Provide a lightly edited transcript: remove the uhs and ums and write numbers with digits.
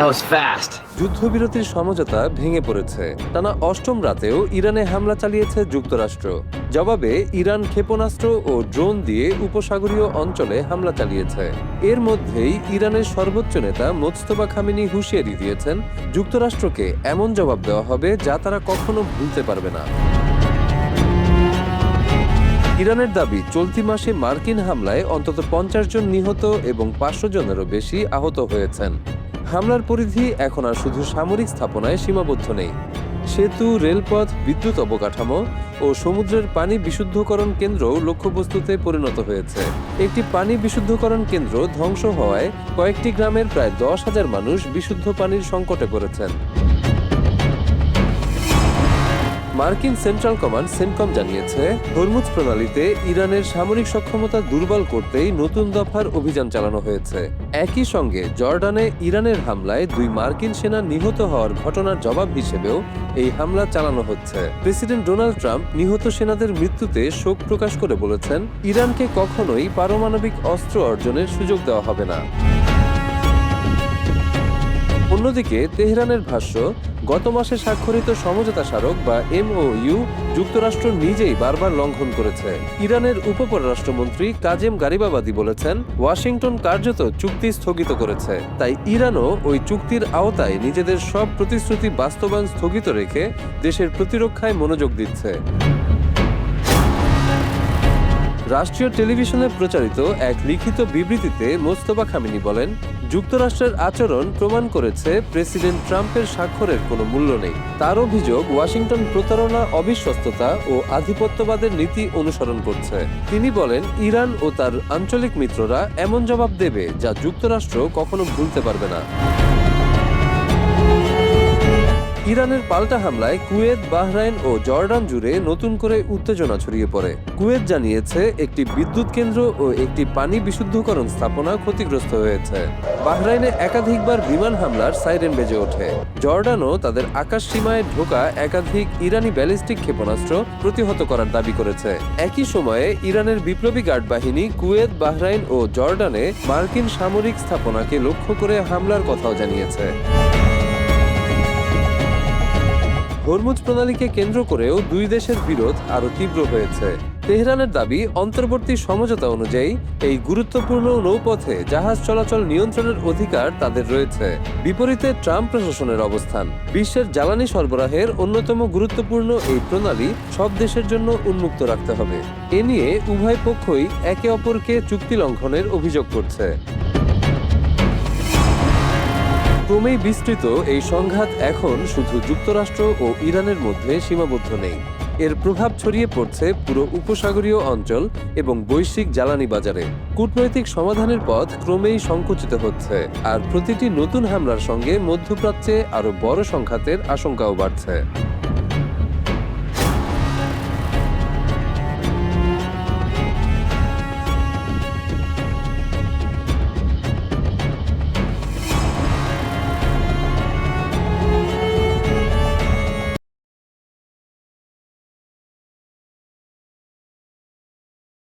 That was fast. যুদ্ধবিরতির সমঝোতা ভেঙে পড়েছে। টানা অষ্টম রাতেও ইরানে হামলা চালিয়েছে যুক্তরাষ্ট্র। জবাবে ইরান ক্ষেপণাস্ত্র ও ড্রোন দিয়ে উপসাগরীয় অঞ্চলে হামলা চালিয়েছে। এর মধ্যেই ইরানের সর্বোচ্চ নেতা মোজতবা খামেনি হুঁশিয়ারি দিয়েছেন, যুক্তরাষ্ট্রকে এমন জবাব দেওয়া হবে যা তারা কখনো ভুলতে পারবে না। ইরানের দাবি, চলতি মাসে মার্কিন হামলায় অন্তত 50 জন নিহত এবং 500 জনেরও বেশি আহত হয়েছেন। হামলার পরিধি এখন আর শুধু সামরিক স্থাপনায় সীমাবদ্ধ নেই। সেতু, রেলপথ, বিদ্যুৎ অবকাঠামো ও সমুদ্রের পানি বিশুদ্ধকরণ কেন্দ্রও লক্ষ্যবস্তুতে পরিণত হয়েছে। একটি পানি বিশুদ্ধকরণ কেন্দ্র ধ্বংস হওয়ায় কয়েকটি গ্রামের প্রায় 10,000 মানুষ বিশুদ্ধ পানির সংকটে পড়েছেন। মার্কিন সেন্ট্রাল কমান্ড সেন্টকম জানিয়েছে, হরমুজ প্রণালীতে ইরানের সামরিক সক্ষমতা দুর্বল করতেই নতুন দফার অভিযান চালানো হয়েছে। একই সঙ্গে জর্ডানে ইরানের হামলায় 2 মার্কিন সেনা নিহত হওয়ার ঘটনার জবাব হিসেবেও এই হামলা চালানো হচ্ছে। প্রেসিডেন্ট ডোনাল্ড ট্রাম্প নিহত সেনাদের মৃত্যুতে শোক প্রকাশ করে বলেছেন, ইরানকে কখনোই পারমাণবিক অস্ত্র অর্জনের সুযোগ দেওয়া হবে না। অন্যদিকে তেহরানের ভাষ্য, গত মাসে স্বাক্ষরিত সমঝোতা স্মারক বা MOU যুক্তরাষ্ট্র নিজেই বারবার লঙ্ঘন করেছে। ইরানের উপপররাষ্ট্রমন্ত্রী কাজেম গারিবাবাদি বলেছেন, ওয়াশিংটন কার্যত চুক্তি স্থগিত করেছে, তাই ইরানও ওই চুক্তির আওতায় নিজেদের সব প্রতিশ্রুতি বাস্তবায়ন স্থগিত রেখে দেশের প্রতিরক্ষায় মনোযোগ দিচ্ছে। রাষ্ট্রীয় টেলিভিশনে প্রচারিত এক লিখিত বিবৃতিতে মোজতবা খামেনি বলেন, যুক্তরাষ্ট্রের আচরণ প্রমাণ করেছে প্রেসিডেন্ট ট্রাম্পের স্বাক্ষরের কোনো মূল্য নেই। তার অভিযোগ, ওয়াশিংটন প্রতারণা, অবিশ্বস্ততা ও আধিপত্যবাদের নীতি অনুসরণ করছে। তিনি বলেন, ইরান ও তার আঞ্চলিক মিত্ররা এমন জবাব দেবে যা যুক্তরাষ্ট্র কখনো ভুলতে পারবে না। ইরানের পাল্টা হামলায় কুয়েত, বাহরাইন ও জর্ডান জুড়ে নতুন করে উত্তেজনা ছড়িয়ে পড়ে। কুয়েত জানিয়েছে একটি বিদ্যুৎ কেন্দ্র ও একটি পানি বিশুদ্ধকরণ স্থাপনা ক্ষতিগ্রস্ত হয়েছে। বাহরাইনে একাধিকবার বিমান হামলার সাইরেন বেজে ওঠে। জর্ডানও তাদের আকাশ সীমায় ঢোকা একাধিক ইরানি ব্যালিস্টিক ক্ষেপণাস্ত্র প্রতিহত করার দাবি করেছে। একই সময়ে ইরানের বিপ্লবী গার্ড বাহিনী কুয়েত, বাহরাইন ও জর্ডানে মার্কিন সামরিক স্থাপনাকে লক্ষ্য করে হামলার কথাও জানিয়েছে। হরমুজ প্রণালীকে কেন্দ্র করেও দুই দেশের বিরোধ আরও তীব্র হয়েছে। তেহরানের দাবি, অন্তর্বর্তী সমঝোতা অনুযায়ী এই গুরুত্বপূর্ণ নৌপথে জাহাজ চলাচল নিয়ন্ত্রণের অধিকার তাদের রয়েছে। বিপরীতে ট্রাম্প প্রশাসনের অবস্থান, বিশ্বের জ্বালানি সরবরাহের অন্যতম গুরুত্বপূর্ণ এই প্রণালী সব দেশের জন্য উন্মুক্ত রাখতে হবে। এ নিয়ে উভয় পক্ষই একে অপরকে চুক্তি লঙ্ঘনের অভিযোগ করছে। ক্রমেই বিস্তৃত এই সংঘাত এখন শুধু যুক্তরাষ্ট্র ও ইরানের মধ্যে সীমাবদ্ধ নেই। এর প্রভাব ছড়িয়ে পড়ছে পুরো উপসাগরীয় অঞ্চল এবং বৈশ্বিক জ্বালানি বাজারে। কূটনৈতিক সমাধানের পথ ক্রমেই সংকুচিত হচ্ছে, আর প্রতিটি নতুন হামলার সঙ্গে মধ্যপ্রাচ্যে আরও বড় সংঘাতের আশঙ্কাও বাড়ছে।